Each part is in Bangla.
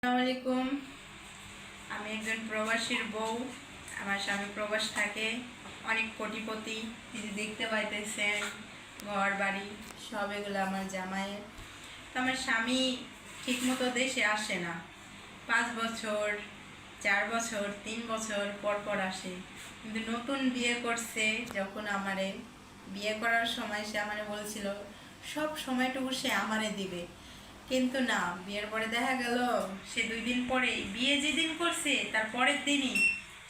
আসসালামু আলাইকুম। আমি একজন প্রবাসীর বউ। আমার স্বামী প্রবাস থাকে, অনেক কোটিপতি। যদি দেখতে পাইতেছেন ঘর বাড়ি সব এগুলো আমার জামাইয়ের। তো আমার স্বামী ঠিকমতো দেশে আসে না, 5 বছর 4 বছর 3 বছর পর পর আসে। কিন্তু নতুন বিয়ে করছে যখন আমারে বিয়ে করার সময় সে আমারে বলছিল সব সময়টুকু সে আমারে দিবে, কিন্তু না, বিয়ের পরে দেখা গেল সে 2 দিন পরে, বিয়ে যেদিন করছে তার পরের দিনই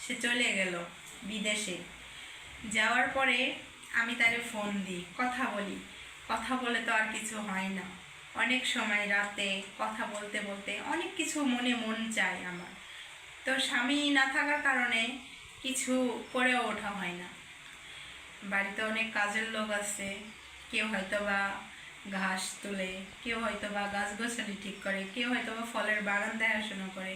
সে চলে গেল বিদেশে। যাওয়ার পরে আমি তারে ফোন দিই, কথা বলি, কথা বলে তো আর কিছু হয় না। অনেক সময় রাতে কথা বলতে বলতে অনেক কিছু মনে মন চায় আমার। তো স্বামী না থাকার কারণে কিছু করেও ওঠা হয় না। বাড়িতে অনেক কাজের লোক আছে, কেউ হয়তো বা ঘাস তোলে, কেউ হয়তো বা গাছগাছালি ঠিক করে, কেউ হয়তো বা ফলের বাগান দেখাশোনা করে।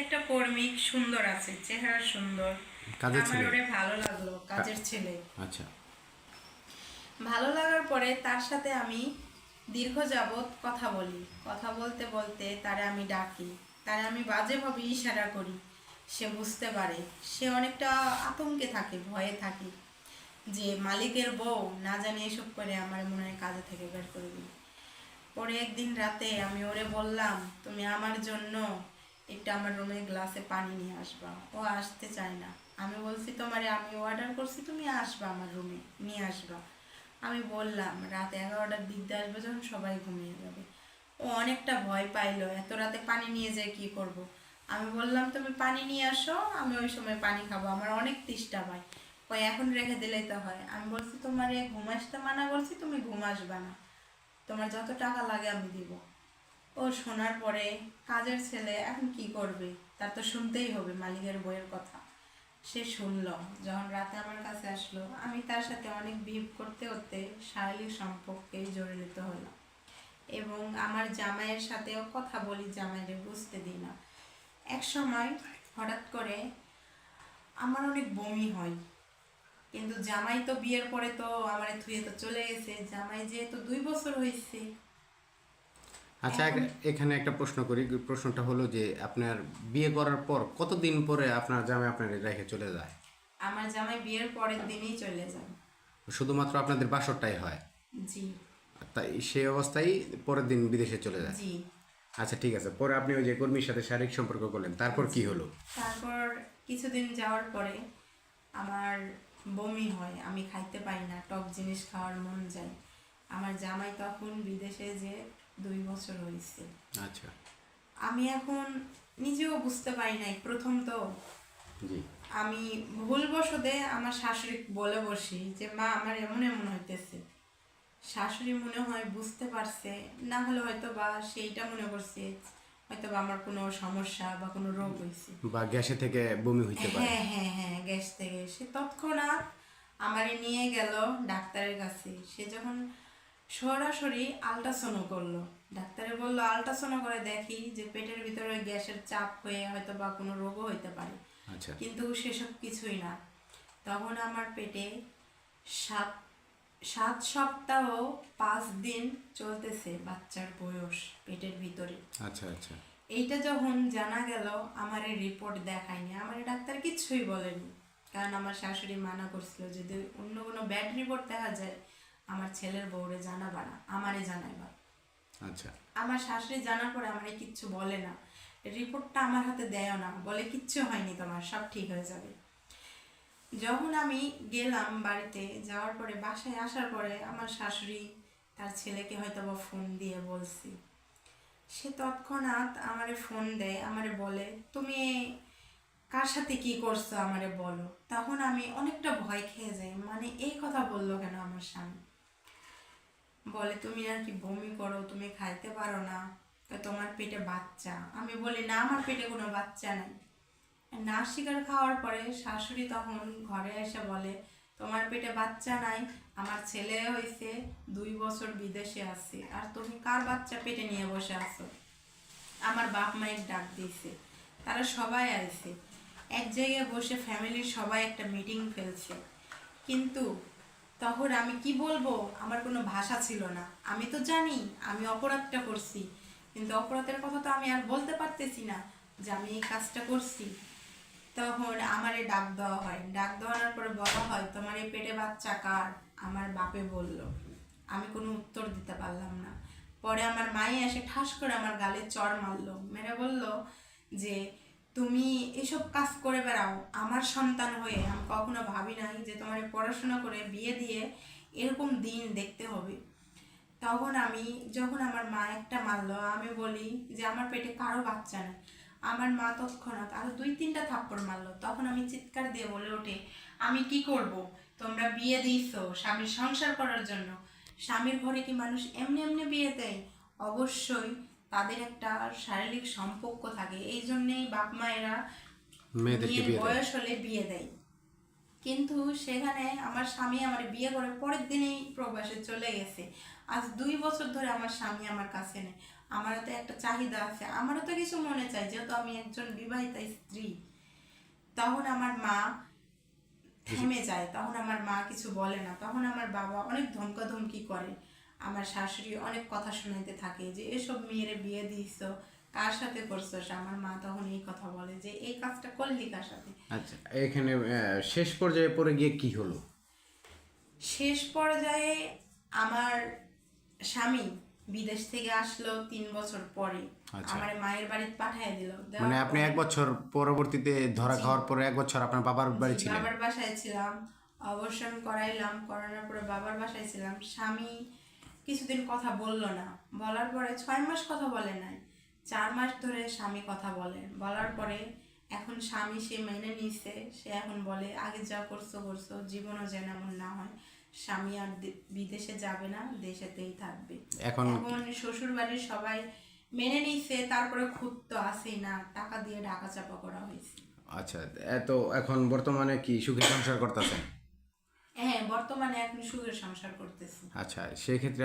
একটা কর্মী সুন্দর আছে, চেহারা সুন্দর, কাজের আমার ছেলে। ওরে ভালো লাগলো, কাজের ছেলে। আচ্ছা। ভালো লাগার পরে তার সাথে আমি দীর্ঘ যাবৎ কথা বলি, কথা বলতে বলতে তারে আমি ডাকি, তারে আমি বাজেভাবে ইশারা করি, সে বুঝতে পারে। সে অনেকটা আতঙ্কে থাকে, ভয়ে থাকে যে মালিকের বউ না জানি এসব করে আমার মনে হয় কাজে থেকে বের করে দিল। পরে একদিন রাতে আমি ওরে বললাম, তুমি আমার জন্য একটু আমার রুমে গ্লাসে পানি নিয়ে আসবা। ও আসতে চায় না। আমি বলছি তোমারে আমি অর্ডার করছি, তুমি আসবা আমার রুমে নিয়ে আসবা। আমি বললাম রাত 11টার দিক দিয়ে আসবে, যখন সবাই ঘুমিয়ে যাবে। ও অনেকটা ভয় পাইলো, এত রাতে পানি নিয়ে যায় কি করব। আমি বললাম তুমি পানি নিয়ে আসো, আমি ওই সময় পানি খাবো, আমার অনেক তেষ্টা পায়। ওই এখন রেখে দিলেই তো হয়। আমি বলছি তোমারে ঘুম আসতে মানা করছি, তুমি ঘুম আসবা না, তোমার যত টাকা লাগে আমি দিব। ও শোনার পরে কাজের ছেলে এখন কি করবে, তার তো শুনতেই হবে মালিকের বইয়ের কথা। সে শুনলো, যখন রাতে আমার কাছে আসলো, আমি তার সাথে অনেক বিহেভ করতে করতে শারীরিক সম্পর্কে জড়িত হলাম। এবং আমার জামাইয়ের সাথেও কথা বলি, জামাইরে বুঝতে দিই না। এক সময় হঠাৎ করে আমার অনেক বমি হয়, কিন্তু জামাই তো বিয়ের পরে তো আমার থুয়ে তো চলে গেছে। জামাই যেহেতু 2 বছর হয়েছে আচ্ছা, এখন। এখানে একটা প্রশ্ন করি। প্রশ্নটা হলো যে আপনার বিয়ে করার পর কতদিন পরে আপনার জামাই আপনার রেখে চলে যায়? আমার জামাই বিয়ের পরের দিনই চলে যান। শুধুমাত্র আপনাদের বাসরটাই হয়? জি। তাই সেই অবস্থায় পরের দিন বিদেশে চলে যায়? জি। আচ্ছা, ঠিক আছে। পরে আপনি ওই যে কর্মীর সাথে শারীরিক সম্পর্ক করলেন, তারপর কি জি। হলো? তারপর কিছুদিন যাওয়ার পরে আমার বমি হয়, আমি খাইতে পারি না, টক জিনিস খাওয়ার মন যায়। আমার জামাই তখন বিদেশে যে 2 বছর হয়েছে। আচ্ছা। আমি এখন নিজেও বুঝতে পারি নাই, প্রথম তো। জি। আমি ভুলবশতে আমার শাশুড়ি বলে বসি যে মা আমার এমন এমন হইতেছে। শাশুড়ি মনে হয় বুঝতে পারছে, না হলে হয়তো বা সেইটা মনে করছে হয়তো বা আমার কোনো সমস্যা বা কোনো রোগ হয়েছে। বা গ্যাসে থেকে বমি হইতে পারে। হ্যাঁ হ্যাঁ হ্যাঁ, গ্যাস থেকে। সে তৎক্ষণাৎ আমারে নিয়ে গেল ডাক্তারের কাছে। সে যখন সরাসরি আল্ট্রাসাউন্ড করলো, ডাক্তারে বললো আল্ট্রাসাউন্ড করে দেখি যে পেটের ভিতরে গ্যাসের চাপ হয়ে হয়তো বা কোনো রোগও হইতে পারে। আচ্ছা। কিন্তু সেসব কিছুই না। তখন আমার পেটে সাত 7 সপ্তাহ 5 দিন চলতেছে বাচ্চার বয়স পেটের ভিতরে। আচ্ছা। আচ্ছা। এইটা যখন জানা গেল, আমার এই রিপোর্ট দেখায়নি, আমার ডাক্তার কিচ্ছুই বলেনি। কারণ আমার শাশুড়ি মানা করছিল যদি অন্য কোনো ব্যাড রিপোর্ট দেখা যায় আমার ছেলের বউরে জানাবা না, আমারে জানাইবা। আচ্ছা। আমার শাশুড়ি জানার পরে আমারে কিচ্ছু বলে না, রিপোর্টটা আমার হাতে দেয়ও না, বলে কিচ্ছু হয়নি, তোমার সব ঠিক হয়ে যাবে। যখন আমি গেলাম বাড়িতে, যাওয়ার পরে বাসায় আসার পরে আমার শাশুড়ি তার ছেলেকে হয়তো বা ফোন দিয়ে বলছি। সে তৎক্ষণাৎ আমারে ফোন দেয়, আমারে বলে তুমি কার সাথে কি করছো আমারে বলো। তখন আমি অনেকটা ভয় খেয়ে যাই, মানে এই কথা বললো কেন আমার স্বামী। বলে তুমি আর কি বমি করো, তুমি খাইতে পারো না, তো তোমার পেটে বাচ্চা। আমি বলি না, আমার পেটে কোনো বাচ্চা নেই। না স্বীকার খাওয়ার পরে শাশুড়ি তখন ঘরে এসে বলে তোমার পেটে বাচ্চা নাই, আমার ছেলে হয়েছে 2 বছর বিদেশে আছে, আর তুমি কার বাচ্চা পেটে নিয়ে বসে আছো। আমার বাপ মায়ের ডাক দিয়েছে, তারা সবাই আইছে, এক জায়গায় বসে ফ্যামিলির সবাই একটা মিটিং ফেলছে। কিন্তু তখন আমি কি বলবো, আমার কোনো ভাষা ছিল না। আমি তো জানি আমি অপরাধটা করছি, কিন্তু অপরাধের কথা তো আমি আর বলতে পারতেছি না যে আমি এই কাজটা করছি। তখন আমারে ডাক দেওয়া হয়, ডাক দেওয়ার পরে বলা হয় তোমার এই পেটে বাচ্চা কার? আমার বাপে বলল। আমি কোনো উত্তর দিতে পারলাম না। পরে আমার মাই এসে ঠাস করে আমার গালে চড় মারলো, মেরে বলল যে তুমি এসব কাজ করে বেড়াও আমার সন্তান হয়ে। আমি কখনো ভাবি নাই যে তোমার পড়াশোনা করে বিয়ে দিয়ে এরকম দিন দেখতে হবে। তখন আমি, যখন আমার মা একটা মারলো, আমি বলি যে আমার পেটে কারো বাচ্চা নেই। আমার মা তৎক্ষণাৎ আরো 2-3টা থাপ্পড় মারলো। তখন আমি চিৎকার দিয়ে বলে ওঠে, আমি কি করব? তোমরা বিয়ে দিয়েছো স্বামীর সংসার করার জন্য। স্বামীর ঘরে কি মানুষ এমনি এমনি বিয়ে দেয়? অবশ্যই তাদের একটা শারীরিক সম্পর্ক থাকে, এই জন্যেই বাপ মায়েরা মেয়েদেরকে বিয়ের বিয়ে দেয়। বয়স হলে বিয়ে দেয়। কিন্তু সেখানে আমার স্বামী আমার বিয়ে করে পরের দিনেই প্রবাসে চলে গেছে। আজ 2 বছর ধরে আমার স্বামী আমার কাছে নেই। আমারও তো একটা চাহিদা আছে, আমারও তো কিছু মনে চাই, যেহেতু আমি একজন বিবাহিতা স্ত্রী। তখন আমার মা থেমে যায়, তখন আমার মা কিছু বলে না। তখন আমার বাবা অনেক ধমকাধমকি করে, আমার শাশুড়ি অনেক কথা শোনাইতে থাকে যে এসব মেয়েরে বিয়ে দিয়েছো, কার সাথে করছোস? আমার মা তখন এই কথা বলে যে এই কাজটা করলি কার সাথে? আচ্ছা, এখানে শেষ পর্যায়ে পরে গিয়ে কি হলো? শেষ পর্যায়ে আমার স্বামী বিদেশ থেকে আসলো 3 বছর পরে। আচ্ছা। আমার মায়ের বাড়িতে পাঠিয়ে দিল। মানে আপনি 1 বছর পরবর্তীতে ধরা খাওয়ার পরে 1 বছর আপনার বাবার বাড়ি ছিলেন? বাবার বাসায় ছিলাম, অবসর করাইলাম, করানোর পরে বাবার বাসায় ছিলাম। স্বামী কিছুদিন কথা বললো না, বলার পরে 6 মাস কথা বলে নাই, 4 মাস ধরে স্বামী কথা বলে। বলার পরে এখন স্বামী সে মেনে নিছে। সে এখন বলে আগে যা করছো করছো, জীবনও যেন এমন না হয়। স্বামী আর বিদেশে যাবে না, দেশেতেই থাকবে। এখন এখন শ্বশুর বাড়ির সবাই মেনে নিছে, তারপরে খুদ তো আসেই না, টাকা দিয়ে ঢাকা চাপা করা হয়েছে। আচ্ছা, এত এখন বর্তমানে কি সুখে সংসার করতেছেন? হ্যাঁ, বর্তমানে এখন সুখের সংসার করতেছি। আচ্ছা, সেই ক্ষেত্রে